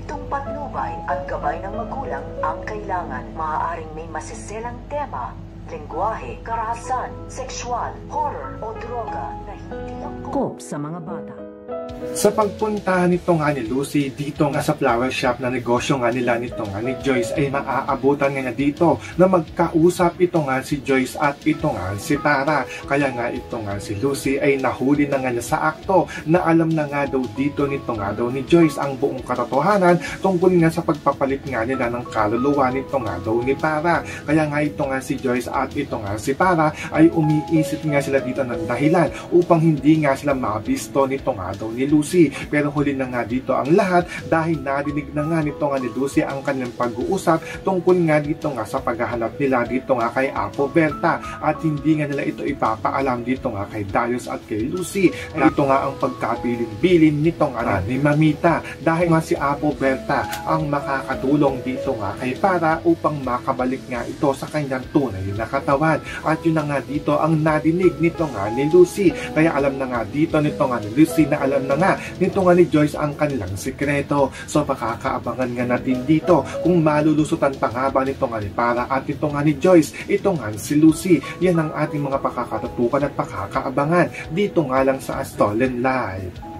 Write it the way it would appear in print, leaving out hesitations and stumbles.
Estriktong patnubay at gabay ng magulang ang kailangan. Maaaring may masiselang tema, lengguwahe, karahasan, sexual, horror o droga na hindi angkop sa mga bata. Sa pagpunta nito nga ni Lucy dito nga sa flower shop na negosyo nga nila nito nga ni Joyce ay maaabutan nga dito na magkausap ito nga si Joyce at ito nga si Tara. Kaya nga ito nga si Lucy ay nahuli na nga niya sa akto na alam na nga daw dito nito nga daw ni Joyce ang buong katotohanan tungkol nga sa pagpapalit nga nila ng kaluluwa nito nga daw ni Tara. Kaya nga ito nga si Joyce at ito nga si Tara ay umiisip nga sila dito ng dahilan upang hindi nga sila mabisto nito nga daw ni Lucy. Pero huli na nga dito ang lahat dahil narinig na nga nito nga ni Lucy ang kanilang pag-uusap tungkol nga dito nga sa paghahanap nila dito nga kay Apo Berta at hindi nga nila ito ipapaalam dito nga kay Darius at kay Lucy. Ito nga ang pagkabilin-bilin nito nga ni Mamita dahil nga si Apo Berta ang makakatulong dito nga kay Tara upang makabalik nga ito sa kanyang tunay na katawan. At yun na nga dito ang nadinig nito nga ni Lucy. Kaya alam na nga dito nito nga ni Lucy na alam na nga nito nga ni Joyce ang kanilang sikreto. So pakakaabangan nga natin dito kung malulusutan pa nga ba nito nga ni Tara at ito nga ni Joyce, ito nga si Lucy. Yan ang ating mga pakakatutukan at pakakaabangan dito nga lang sa Stolen Live.